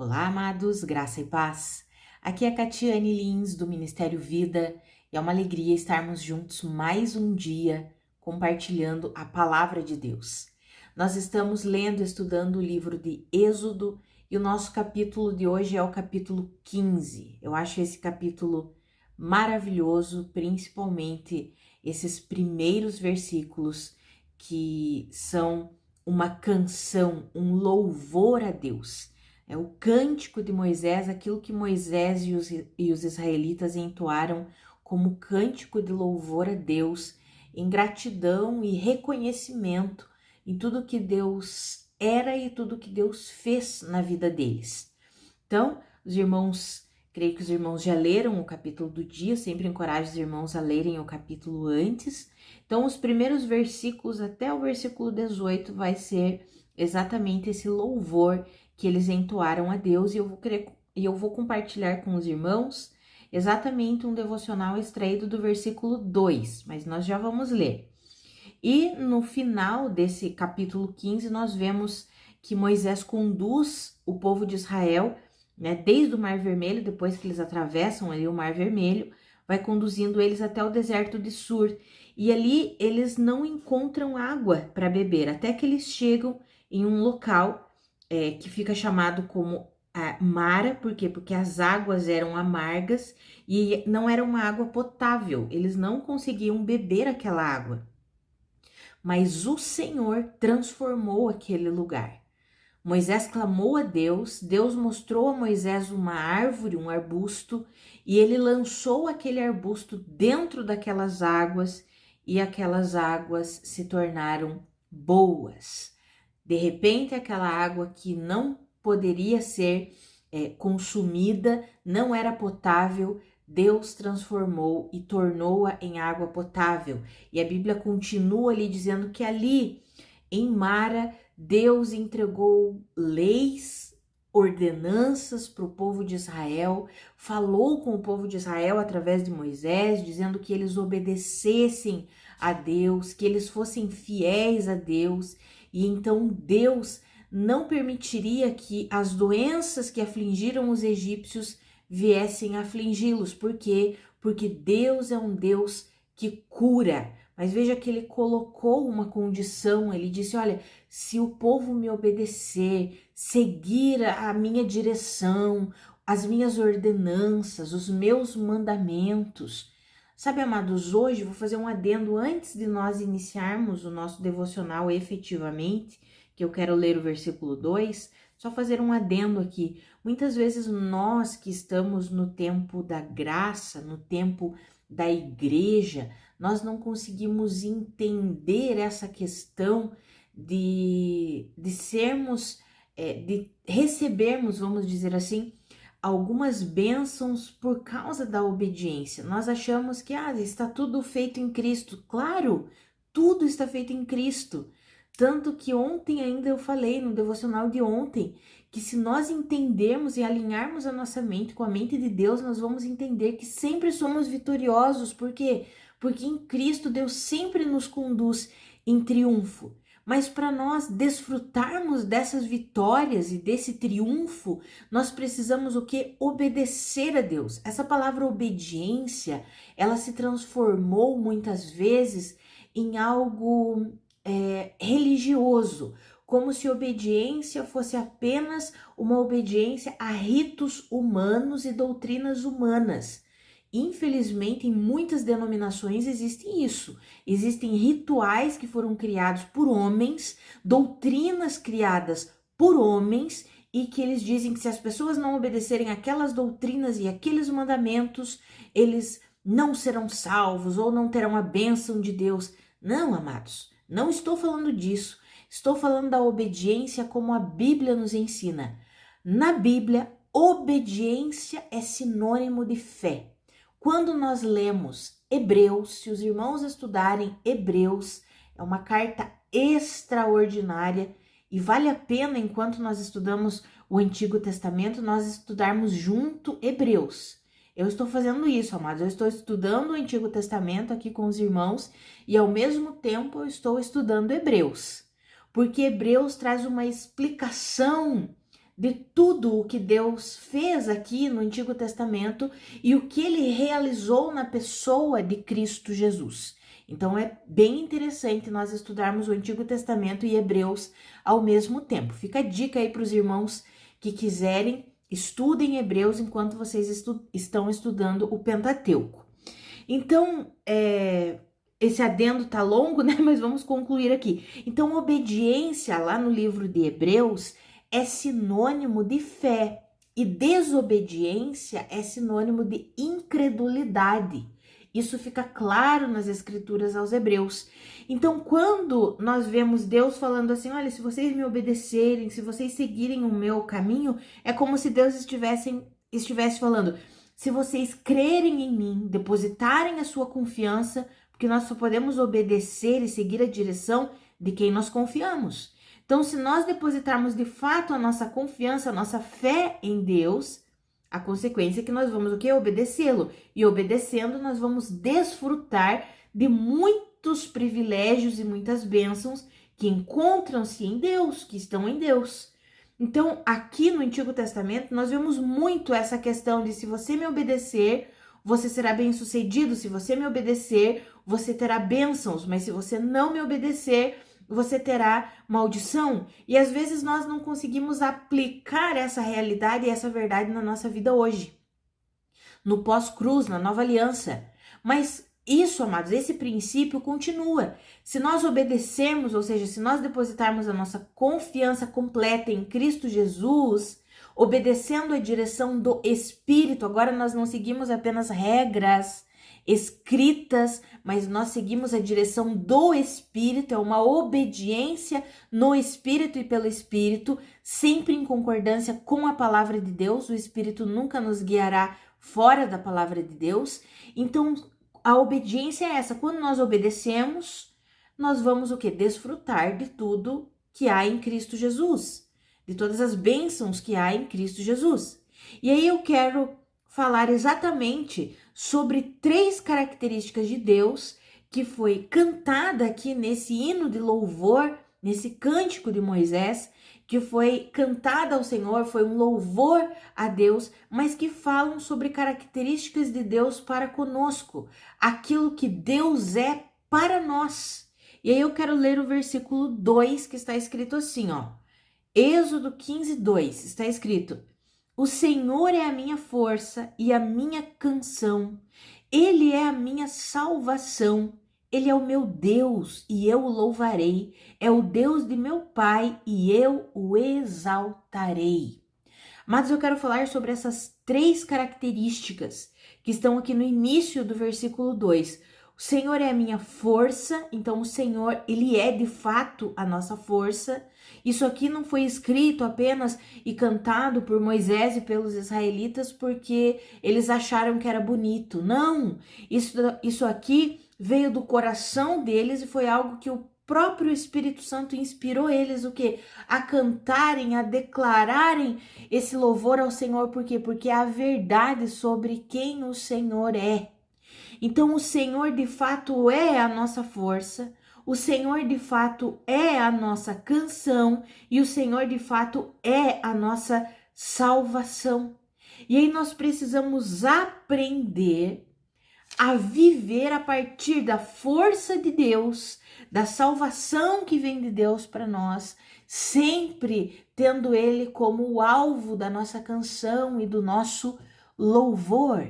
Olá, amados, graça e paz. Aqui é a Catiane Lins, do Ministério Vida, e é uma alegria estarmos juntos mais um dia compartilhando a palavra de Deus. Nós estamos lendo e estudando o livro de Êxodo e o nosso capítulo de hoje é o capítulo 15. Eu acho esse capítulo maravilhoso, principalmente esses primeiros versículos que são uma canção, um louvor a Deus. É o cântico de Moisés, aquilo que Moisés e os israelitas entoaram como cântico de louvor a Deus, em gratidão e reconhecimento em tudo que Deus era e tudo que Deus fez na vida deles. Então, creio que os irmãos já leram o capítulo do dia, eu sempre encorajo os irmãos a lerem o capítulo antes. Então, os primeiros versículos até o versículo 18 vai ser exatamente esse louvor que eles entoaram a Deus, e eu vou compartilhar com os irmãos exatamente um devocional extraído do versículo 2, mas nós já vamos ler. E no final desse capítulo 15, nós vemos que Moisés conduz o povo de Israel, desde o Mar Vermelho, depois que eles atravessam ali o Mar Vermelho, vai conduzindo eles até o deserto de Sur. E ali eles não encontram água para beber, até que eles chegam em um local que fica chamado como Mara. Por quê? Porque as águas eram amargas e não era uma água potável, eles não conseguiam beber aquela água. Mas o Senhor transformou aquele lugar. Moisés clamou a Deus, Deus mostrou a Moisés uma árvore, um arbusto, e ele lançou aquele arbusto dentro daquelas águas, e aquelas águas se tornaram boas. De repente, aquela água que não poderia ser consumida, não era potável, Deus transformou e tornou-a em água potável. E a Bíblia continua ali dizendo que ali, em Mara, Deus entregou leis, ordenanças para o povo de Israel, falou com o povo de Israel através de Moisés, dizendo que eles obedecessem a Deus, que eles fossem fiéis a Deus, e então Deus não permitiria que as doenças que afligiram os egípcios viessem afligi-los. Por quê? Porque Deus é um Deus que cura. Mas veja que ele colocou uma condição, ele disse, olha, se o povo me obedecer, seguir a minha direção, as minhas ordenanças, os meus mandamentos. Sabe, amados, hoje vou fazer um adendo antes de nós iniciarmos o nosso devocional efetivamente, que eu quero ler o versículo 2, só fazer um adendo aqui. Muitas vezes nós que estamos no tempo da graça, no tempo da igreja, nós não conseguimos entender essa questão de sermos, de recebermos, vamos dizer assim, algumas bênçãos por causa da obediência. Nós achamos que está tudo feito em Cristo. Claro, tudo está feito em Cristo. Tanto que ontem ainda eu falei no devocional de ontem, que se nós entendermos e alinharmos a nossa mente com a mente de Deus, nós vamos entender que sempre somos vitoriosos. Por quê? Porque em Cristo Deus sempre nos conduz em triunfo. Mas para nós desfrutarmos dessas vitórias e desse triunfo, nós precisamos o quê? Obedecer a Deus. Essa palavra obediência, ela se transformou muitas vezes em algo religioso, como se obediência fosse apenas uma obediência a ritos humanos e doutrinas humanas. Infelizmente, em muitas denominações existe isso. Existem rituais que foram criados por homens, doutrinas criadas por homens, e que eles dizem que se as pessoas não obedecerem aquelas doutrinas e aqueles mandamentos, eles não serão salvos ou não terão a bênção de Deus. Não, amados, não estou falando disso. Estou falando da obediência como a Bíblia nos ensina. Na Bíblia, obediência é sinônimo de fé. Quando nós lemos Hebreus, se os irmãos estudarem Hebreus, é uma carta extraordinária e vale a pena, enquanto nós estudamos o Antigo Testamento, nós estudarmos junto Hebreus. Eu estou fazendo isso, amados, eu estou estudando o Antigo Testamento aqui com os irmãos e ao mesmo tempo eu estou estudando Hebreus, porque Hebreus traz uma explicação de tudo o que Deus fez aqui no Antigo Testamento e o que ele realizou na pessoa de Cristo Jesus. Então é bem interessante nós estudarmos o Antigo Testamento e Hebreus ao mesmo tempo. Fica a dica aí para os irmãos que quiserem, estudem Hebreus enquanto vocês estão estudando o Pentateuco. Então, esse adendo tá longo, né? Mas vamos concluir aqui. Então, obediência lá no livro de Hebreus é sinônimo de fé e desobediência é sinônimo de incredulidade. Isso fica claro nas escrituras aos Hebreus. Então, quando nós vemos Deus falando assim, olha, se vocês me obedecerem, se vocês seguirem o meu caminho, é como se Deus estivesse falando, se vocês crerem em mim, depositarem a sua confiança, porque nós só podemos obedecer e seguir a direção de quem nós confiamos. Então, se nós depositarmos de fato a nossa confiança, a nossa fé em Deus, a consequência é que nós vamos o quê? Obedecê-lo. E obedecendo, nós vamos desfrutar de muitos privilégios e muitas bênçãos que encontram-se em Deus, que estão em Deus. Então, aqui no Antigo Testamento, nós vemos muito essa questão de se você me obedecer, você será bem-sucedido. Se você me obedecer, você terá bênçãos. Mas se você não me obedecer, você terá maldição. E às vezes nós não conseguimos aplicar essa realidade e essa verdade na nossa vida hoje. No pós-cruz, na nova aliança. Mas isso, amados, esse princípio continua. Se nós obedecermos, ou seja, se nós depositarmos a nossa confiança completa em Cristo Jesus, obedecendo a direção do Espírito, agora nós não seguimos apenas regras escritas, mas nós seguimos a direção do Espírito, é uma obediência no Espírito e pelo Espírito, sempre em concordância com a palavra de Deus. O Espírito nunca nos guiará fora da palavra de Deus. Então, a obediência é essa. Quando nós obedecemos, nós vamos o quê? Desfrutar de tudo que há em Cristo Jesus, de todas as bênçãos que há em Cristo Jesus. E aí eu quero falar exatamente sobre 3 características de Deus que foi cantada aqui nesse hino de louvor, nesse cântico de Moisés, que foi cantada ao Senhor, foi um louvor a Deus, mas que falam sobre características de Deus para conosco, aquilo que Deus é para nós. E aí eu quero ler o versículo 2, que está escrito assim, ó. Êxodo 15, 2, está escrito: o Senhor é a minha força e a minha canção, Ele é a minha salvação, Ele é o meu Deus e eu o louvarei, é o Deus de meu Pai e eu o exaltarei. Mas eu quero falar sobre essas 3 características que estão aqui no início do versículo 2. O Senhor é a minha força, então o Senhor, Ele é de fato a nossa força. Isso aqui não foi escrito apenas e cantado por Moisés e pelos israelitas porque eles acharam que era bonito. Não, isso aqui veio do coração deles e foi algo que o próprio Espírito Santo inspirou eles o quê? A cantarem, a declararem esse louvor ao Senhor. Por quê? Porque é a verdade sobre quem o Senhor é. Então, o Senhor de fato é a nossa força, o Senhor de fato é a nossa canção e o Senhor de fato é a nossa salvação. E aí nós precisamos aprender a viver a partir da força de Deus, da salvação que vem de Deus para nós, sempre tendo Ele como o alvo da nossa canção e do nosso louvor.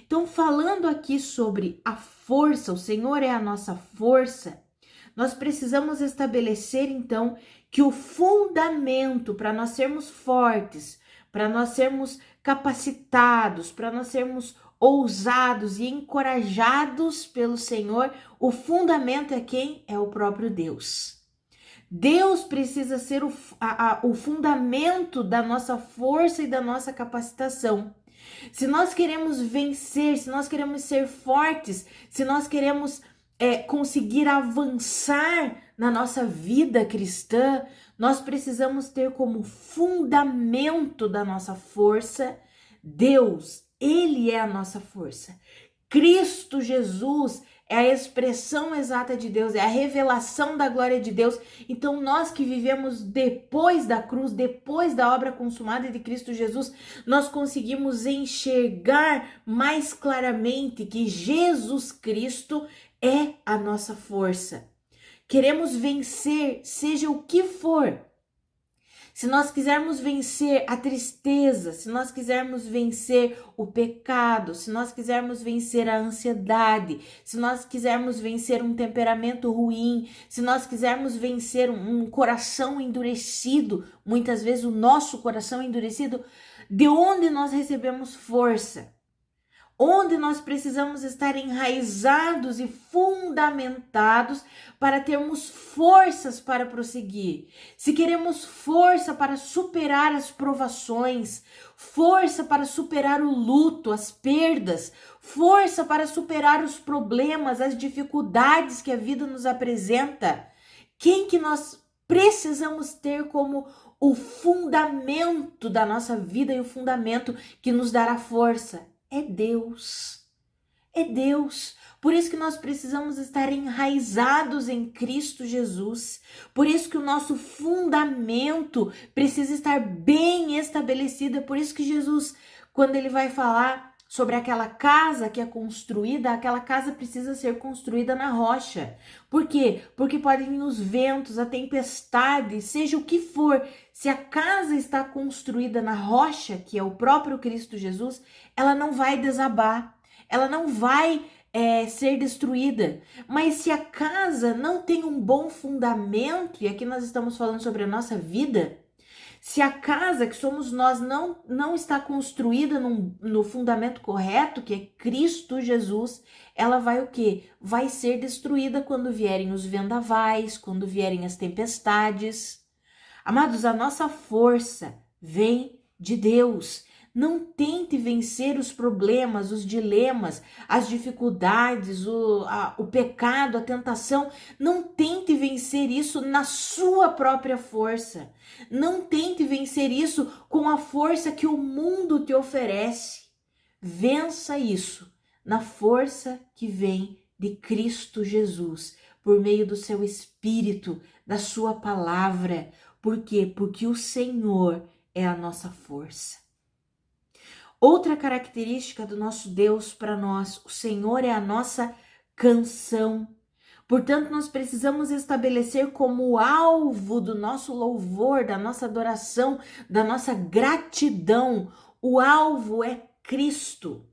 Então, falando aqui sobre a força, o Senhor é a nossa força, nós precisamos estabelecer então que o fundamento para nós sermos fortes, para nós sermos capacitados, para nós sermos ousados e encorajados pelo Senhor, o fundamento é quem? É o próprio Deus. Deus precisa ser o fundamento da nossa força e da nossa capacitação. Se nós queremos vencer, se nós queremos ser fortes, se nós queremos conseguir avançar na nossa vida cristã, nós precisamos ter como fundamento da nossa força Deus. Ele é a nossa força. Cristo Jesus é a expressão exata de Deus, é a revelação da glória de Deus. Então nós que vivemos depois da cruz, depois da obra consumada de Cristo Jesus, nós conseguimos enxergar mais claramente que Jesus Cristo é a nossa força. Queremos vencer, seja o que for. Se nós quisermos vencer a tristeza, se nós quisermos vencer o pecado, se nós quisermos vencer a ansiedade, se nós quisermos vencer um temperamento ruim, se nós quisermos vencer um coração endurecido, muitas vezes o nosso coração endurecido, de onde nós recebemos força? Onde nós precisamos estar enraizados e fundamentados para termos forças para prosseguir. Se queremos força para superar as provações, força para superar o luto, as perdas, força para superar os problemas, as dificuldades que a vida nos apresenta, quem que nós precisamos ter como o fundamento da nossa vida e o fundamento que nos dará força? É Deus, é Deus. Por isso que nós precisamos estar enraizados em Cristo Jesus. Por isso que o nosso fundamento precisa estar bem estabelecido. É por isso que Jesus, quando ele vai falar sobre aquela casa que é construída, aquela casa precisa ser construída na rocha. Por quê? Porque podem vir os ventos, a tempestade, seja o que for. Se a casa está construída na rocha, que é o próprio Cristo Jesus, ela não vai desabar, ela não vai ser destruída. Mas se a casa não tem um bom fundamento, e aqui nós estamos falando sobre a nossa vida, se a casa que somos nós não está construída no fundamento correto, que é Cristo Jesus, ela vai o quê? Vai ser destruída quando vierem os vendavais, quando vierem as tempestades. Amados, a nossa força vem de Deus. Não tente vencer os problemas, os dilemas, as dificuldades, o pecado, a tentação. Não tente vencer isso na sua própria força. Não tente vencer isso com a força que o mundo te oferece. Vença isso na força que vem de Cristo Jesus, por meio do seu Espírito, da sua palavra. Por quê? Porque o Senhor é a nossa força. Outra característica do nosso Deus para nós, o Senhor é a nossa canção. Portanto, nós precisamos estabelecer como alvo do nosso louvor, da nossa adoração, da nossa gratidão, o alvo é Cristo.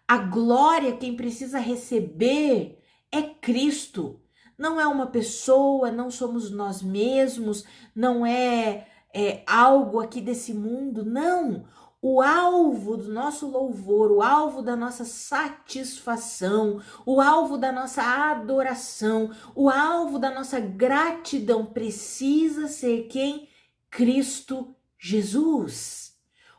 A glória, quem precisa receber é Cristo. Não é uma pessoa, não somos nós mesmos, não é algo aqui desse mundo, não. O alvo do nosso louvor, o alvo da nossa satisfação, o alvo da nossa adoração, o alvo da nossa gratidão precisa ser quem? Cristo Jesus.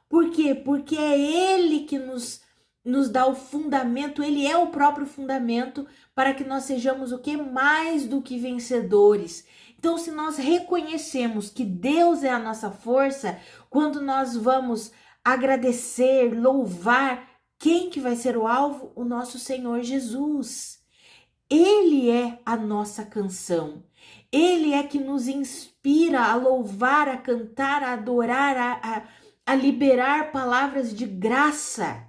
Por quê? Porque é Ele que nos dá o fundamento, Ele é o próprio fundamento para que nós sejamos o que? Mais do que vencedores. Então, se nós reconhecemos que Deus é a nossa força, quando nós vamos agradecer, louvar, quem que vai ser o alvo? O nosso Senhor Jesus. Ele é a nossa canção. Ele é que nos inspira a louvar, a cantar, a adorar, a liberar palavras de graça.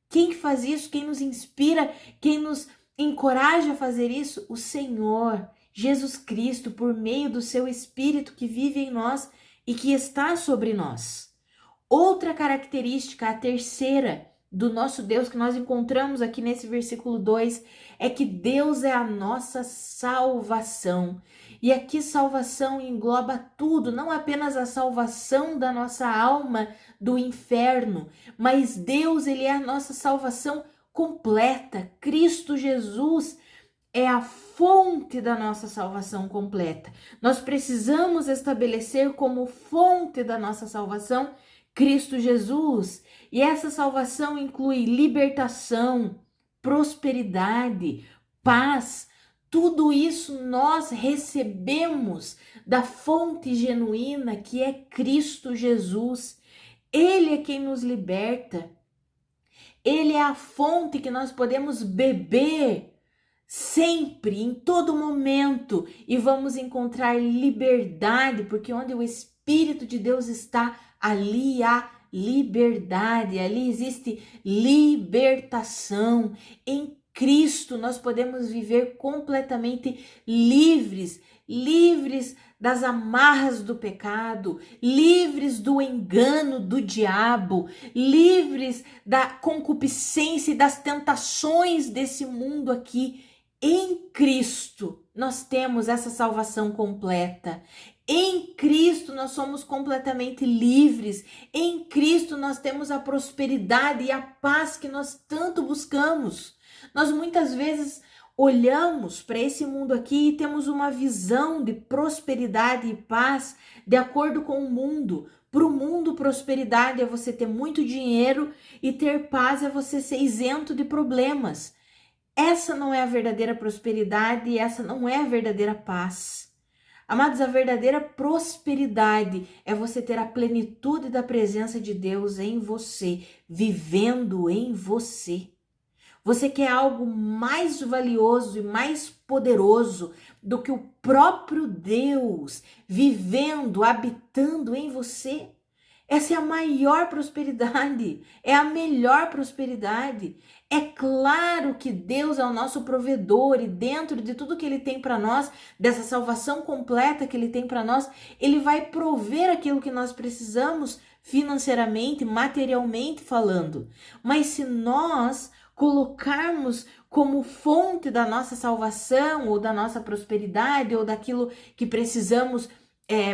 Quem que faz isso? Quem nos inspira? Quem nos encoraja a fazer isso? O Senhor Jesus Cristo, por meio do seu Espírito que vive em nós e que está sobre nós. Outra característica, a terceira do nosso Deus que nós encontramos aqui nesse versículo 2, é que Deus é a nossa salvação. E aqui salvação engloba tudo, não apenas a salvação da nossa alma do inferno, mas Deus, ele é a nossa salvação completa. Cristo Jesus é a fonte da nossa salvação completa. Nós precisamos estabelecer como fonte da nossa salvação Cristo Jesus. E essa salvação inclui libertação, prosperidade, paz. Tudo isso nós recebemos da fonte genuína que é Cristo Jesus. Ele é quem nos liberta. Ele é a fonte que nós podemos beber sempre, em todo momento, e vamos encontrar liberdade, porque onde o Espírito de Deus está, ali há liberdade, ali existe libertação. Em Cristo nós podemos viver completamente livres, livres das amarras do pecado, livres do engano do diabo, livres da concupiscência e das tentações desse mundo aqui. Em Cristo nós temos essa salvação completa. Em Cristo nós somos completamente livres. Em Cristo nós temos a prosperidade e a paz que nós tanto buscamos. Nós muitas vezes olhamos para esse mundo aqui e temos uma visão de prosperidade e paz de acordo com o mundo. Para o mundo, prosperidade é você ter muito dinheiro e ter paz é você ser isento de problemas. Essa não é a verdadeira prosperidade e essa não é a verdadeira paz. Amados, a verdadeira prosperidade é você ter a plenitude da presença de Deus em você, vivendo em você. Você quer algo mais valioso e mais poderoso do que o próprio Deus vivendo, habitando em você? Essa é a maior prosperidade, é a melhor prosperidade. É claro que Deus é o nosso provedor e dentro de tudo que Ele tem para nós, dessa salvação completa que Ele tem para nós, Ele vai prover aquilo que nós precisamos financeiramente, materialmente falando. Mas se nós colocarmos como fonte da nossa salvação ou da nossa prosperidade ou daquilo que precisamos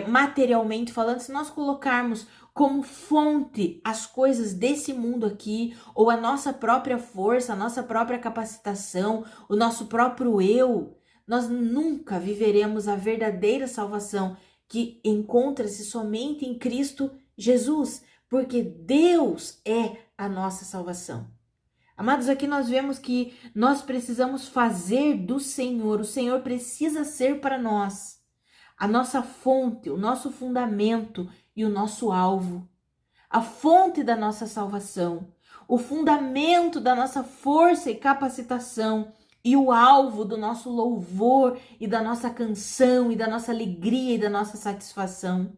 materialmente falando, se nós colocarmos como fonte as coisas desse mundo aqui, ou a nossa própria força, a nossa própria capacitação, o nosso próprio eu, nós nunca viveremos a verdadeira salvação que encontra-se somente em Cristo Jesus, porque Deus é a nossa salvação. Amados, aqui nós vemos que nós precisamos fazer do Senhor, o Senhor precisa ser para nós a nossa fonte, o nosso fundamento e o nosso alvo, a fonte da nossa salvação, o fundamento da nossa força e capacitação e o alvo do nosso louvor e da nossa canção e da nossa alegria e da nossa satisfação.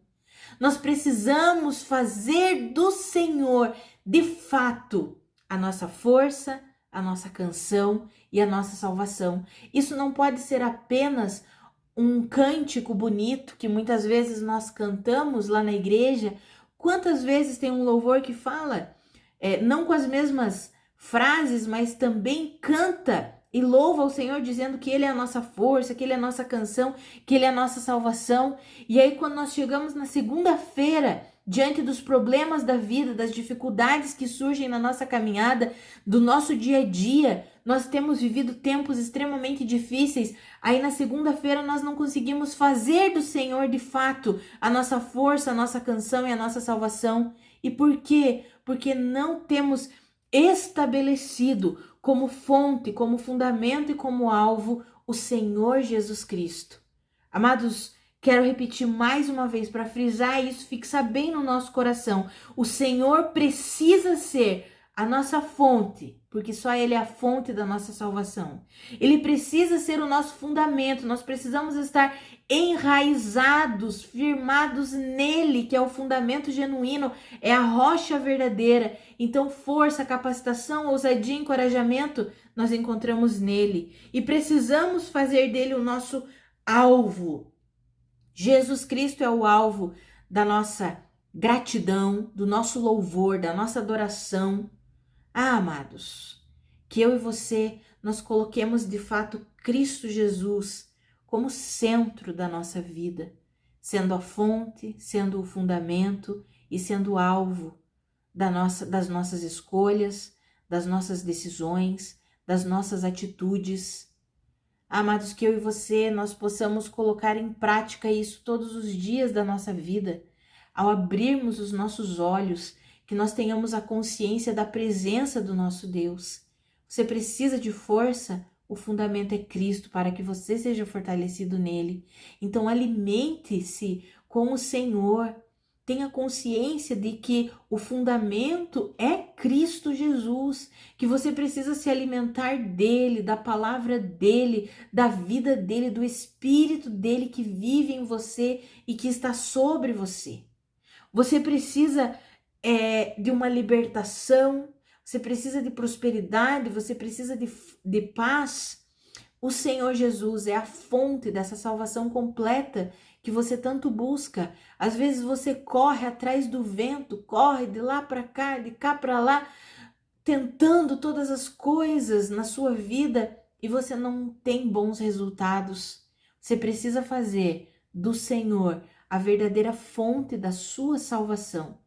Nós precisamos fazer do Senhor, de fato, a nossa força, a nossa canção e a nossa salvação. Isso não pode ser apenas um cântico bonito que muitas vezes nós cantamos lá na igreja. Quantas vezes tem um louvor que fala, não com as mesmas frases, mas também canta e louva ao Senhor dizendo que Ele é a nossa força, que Ele é a nossa canção, que Ele é a nossa salvação. E aí quando nós chegamos na segunda-feira, diante dos problemas da vida, das dificuldades que surgem na nossa caminhada, do nosso dia a dia, nós temos vivido tempos extremamente difíceis. Aí na segunda-feira nós não conseguimos fazer do Senhor de fato a nossa força, a nossa canção e a nossa salvação. E por quê? Porque não temos estabelecido como fonte, como fundamento e como alvo o Senhor Jesus Cristo. Amados, quero repetir mais uma vez para frisar isso, fixar bem no nosso coração. O Senhor precisa ser a nossa fonte, porque só Ele é a fonte da nossa salvação. Ele precisa ser o nosso fundamento, nós precisamos estar enraizados, firmados nele, que é o fundamento genuíno, é a rocha verdadeira. Então, força, capacitação, ousadia, encorajamento, nós encontramos nele. E precisamos fazer dele o nosso alvo. Jesus Cristo é o alvo da nossa gratidão, do nosso louvor, da nossa adoração. Amados, que eu e você, nós coloquemos de fato Cristo Jesus como centro da nossa vida, sendo a fonte, sendo o fundamento e sendo o alvo das nossas escolhas, das nossas decisões, das nossas atitudes. Amados, que eu e você, nós possamos colocar em prática isso todos os dias da nossa vida, ao abrirmos os nossos olhos, que nós tenhamos a consciência da presença do nosso Deus. Você precisa de força? O fundamento é Cristo, para que você seja fortalecido nele. Então alimente-se com o Senhor, Tenha consciência de que o fundamento é Cristo Jesus, que você precisa se alimentar dele, da palavra dele, da vida dele, do Espírito dele que vive em você e que está sobre você. Você precisa de uma libertação, você precisa de prosperidade, você precisa de paz. O Senhor Jesus é a fonte dessa salvação completa que você tanto busca. Às vezes você corre atrás do vento, corre de lá para cá, de cá para lá, tentando todas as coisas na sua vida e você não tem bons resultados. Você precisa fazer do Senhor a verdadeira fonte da sua salvação.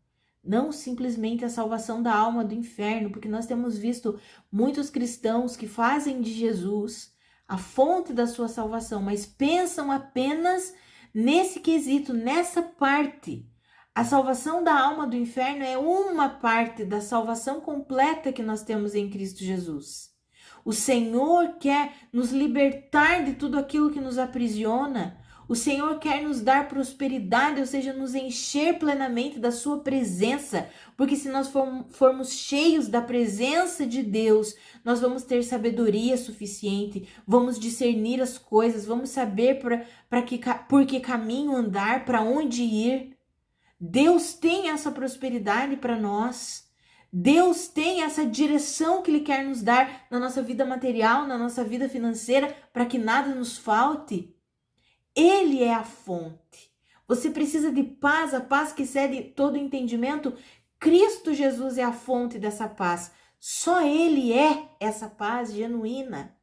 Não simplesmente a salvação da alma do inferno, porque nós temos visto muitos cristãos que fazem de Jesus a fonte da sua salvação, mas pensam apenas nesse quesito, nessa parte. A salvação da alma do inferno é uma parte da salvação completa que nós temos em Cristo Jesus. O Senhor quer nos libertar de tudo aquilo que nos aprisiona. O Senhor quer nos dar prosperidade, ou seja, nos encher plenamente da sua presença, porque se nós formos cheios da presença de Deus, nós vamos ter sabedoria suficiente, vamos discernir as coisas, vamos saber por que caminho andar, para onde ir. Deus tem essa prosperidade para nós. Deus tem essa direção que Ele quer nos dar na nossa vida material, na nossa vida financeira, para que nada nos falte. Ele é a fonte. Você precisa de paz, a paz que excede todo entendimento. Cristo Jesus é a fonte dessa paz. Só Ele é essa paz genuína.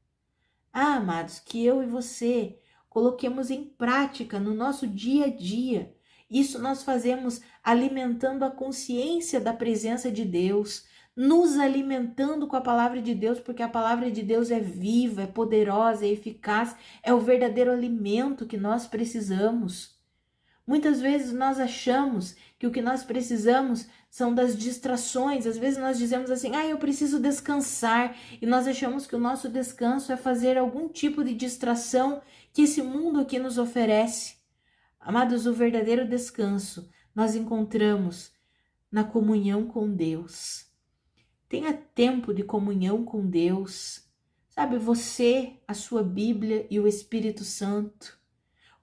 Ah, amados, que eu e você coloquemos em prática no nosso dia a dia. Isso nós fazemos alimentando a consciência da presença de Deus, nos alimentando com a palavra de Deus, porque a palavra de Deus é viva, é poderosa, é eficaz, é o verdadeiro alimento que nós precisamos. Muitas vezes nós achamos que o que nós precisamos são das distrações. Às vezes nós dizemos assim, eu preciso descansar, e nós achamos que o nosso descanso é fazer algum tipo de distração que esse mundo aqui nos oferece. Amados, o verdadeiro descanso nós encontramos na comunhão com Deus. Tenha tempo de comunhão com Deus. Sabe, você, a sua Bíblia e o Espírito Santo.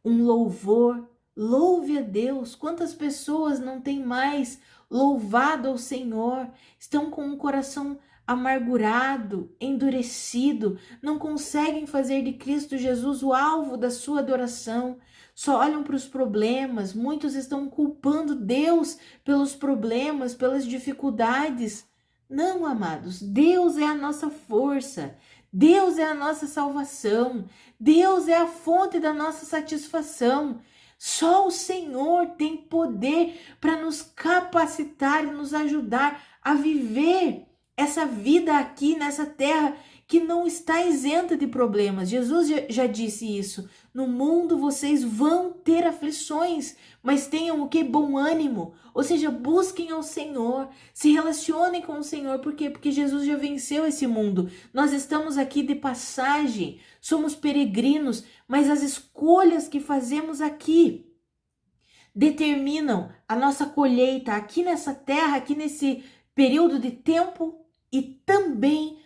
Um louvor. Louve a Deus. Quantas pessoas não têm mais louvado ao Senhor? Estão com um coração amargurado, endurecido, não conseguem fazer de Cristo Jesus o alvo da sua adoração. Só olham para os problemas. Muitos estão culpando Deus pelos problemas, pelas dificuldades. Não, amados, Deus é a nossa força, Deus é a nossa salvação, Deus é a fonte da nossa satisfação. Só o Senhor tem poder para nos capacitar e nos ajudar a viver essa vida aqui nessa terra que não está isenta de problemas. Jesus já disse isso. No mundo vocês vão ter aflições, mas tenham o que? Bom ânimo. Ou seja, busquem ao Senhor, se relacionem com o Senhor. Por quê? Porque Jesus já venceu esse mundo. Nós estamos aqui de passagem, somos peregrinos, mas as escolhas que fazemos aqui determinam a nossa colheita aqui nessa terra, aqui nesse período de tempo, e também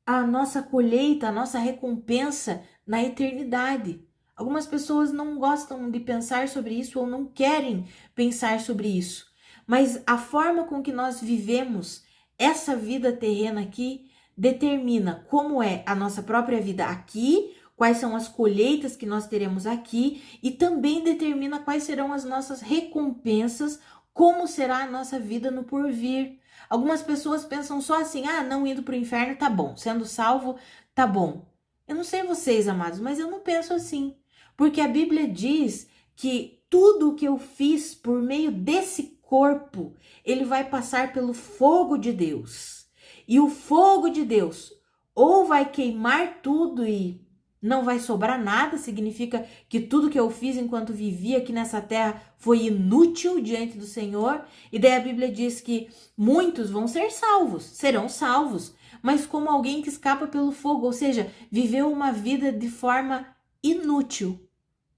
a nossa colheita, a nossa recompensa na eternidade. Algumas pessoas não gostam de pensar sobre isso ou não querem pensar sobre isso. Mas a forma com que nós vivemos essa vida terrena aqui determina como é a nossa própria vida aqui, quais são as colheitas que nós teremos aqui e também determina quais serão as nossas recompensas, como será a nossa vida no porvir. Algumas pessoas pensam só assim, não indo para o inferno tá bom, sendo salvo tá bom. Eu não sei vocês, amados, mas eu não penso assim. Porque a Bíblia diz que tudo o que eu fiz por meio desse corpo, ele vai passar pelo fogo de Deus. E o fogo de Deus ou vai queimar tudo e não vai sobrar nada, significa que tudo que eu fiz enquanto vivi aqui nessa terra foi inútil diante do Senhor. E daí a Bíblia diz que muitos vão ser salvos, serão salvos, mas como alguém que escapa pelo fogo, ou seja, viveu uma vida de forma inútil,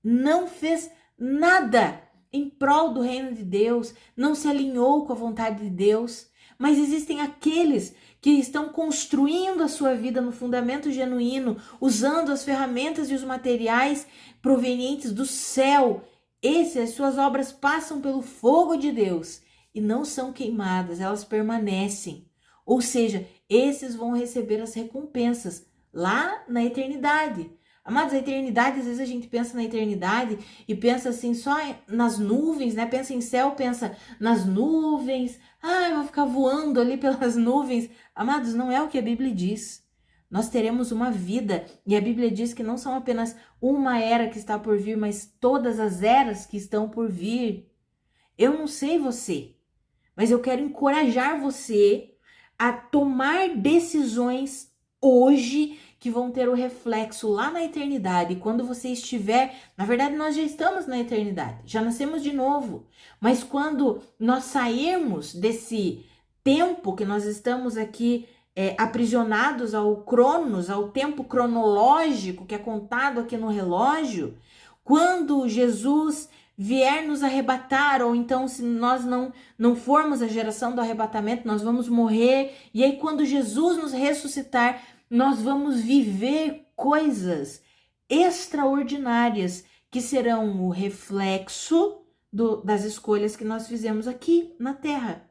não fez nada em prol do reino de Deus, não se alinhou com a vontade de Deus. Mas existem aqueles que estão construindo a sua vida no fundamento genuíno, usando as ferramentas e os materiais provenientes do céu. As suas obras passam pelo fogo de Deus e não são queimadas, elas permanecem. Ou seja, esses vão receber as recompensas lá na eternidade. Amados, a eternidade, às vezes a gente pensa na eternidade e pensa assim só nas nuvens, né? Pensa em céu, pensa nas nuvens. Ah, eu vou ficar voando ali pelas nuvens. Amados, não é o que a Bíblia diz. Nós teremos uma vida e a Bíblia diz que não são apenas uma era que está por vir, mas todas as eras que estão por vir. Eu não sei você, mas eu quero encorajar você a tomar decisões hoje que vão ter o reflexo lá na eternidade. Quando você estiver, na verdade nós já estamos na eternidade, já nascemos de novo, mas quando nós sairmos desse tempo que nós estamos aqui aprisionados ao cronos, ao tempo cronológico que é contado aqui no relógio, quando Jesus vier nos arrebatar, ou então se nós não formos a geração do arrebatamento, nós vamos morrer, e aí quando Jesus nos ressuscitar, nós vamos viver coisas extraordinárias que serão o reflexo das escolhas que nós fizemos aqui na Terra.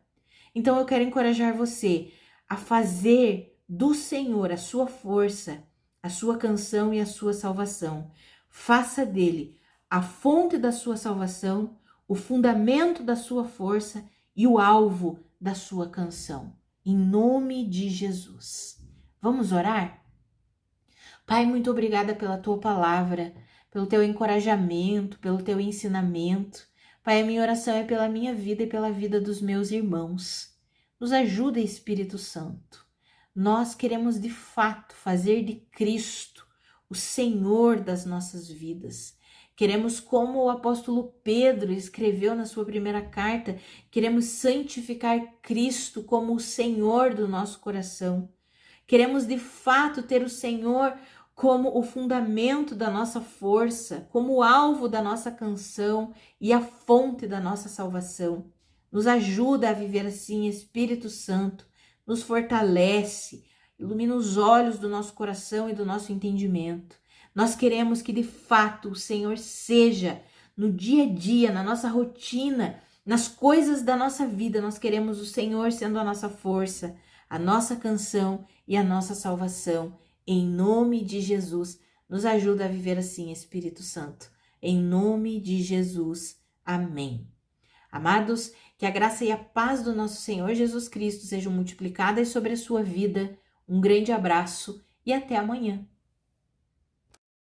Então eu quero encorajar você a fazer do Senhor a sua força, a sua canção e a sua salvação. Faça dele a fonte da sua salvação, o fundamento da sua força e o alvo da sua canção. Em nome de Jesus. Vamos orar? Pai, muito obrigada pela tua palavra, pelo teu encorajamento, pelo teu ensinamento. Pai, a minha oração é pela minha vida e pela vida dos meus irmãos. Nos ajuda, Espírito Santo. Nós queremos de fato fazer de Cristo o Senhor das nossas vidas. Queremos, como o apóstolo Pedro escreveu na sua primeira carta, queremos santificar Cristo como o Senhor do nosso coração. Queremos de fato ter o Senhor como o fundamento da nossa força, como o alvo da nossa canção e a fonte da nossa salvação. Nos ajuda a viver assim, Espírito Santo, nos fortalece, ilumina os olhos do nosso coração e do nosso entendimento. Nós queremos que de fato o Senhor seja no dia a dia, na nossa rotina, nas coisas da nossa vida. Nós queremos o Senhor sendo a nossa força, a nossa canção e a nossa salvação. Em nome de Jesus, nos ajuda a viver assim, Espírito Santo. Em nome de Jesus. Amém. Amados, que a graça e a paz do nosso Senhor Jesus Cristo sejam multiplicadas sobre a sua vida. Um grande abraço e até amanhã.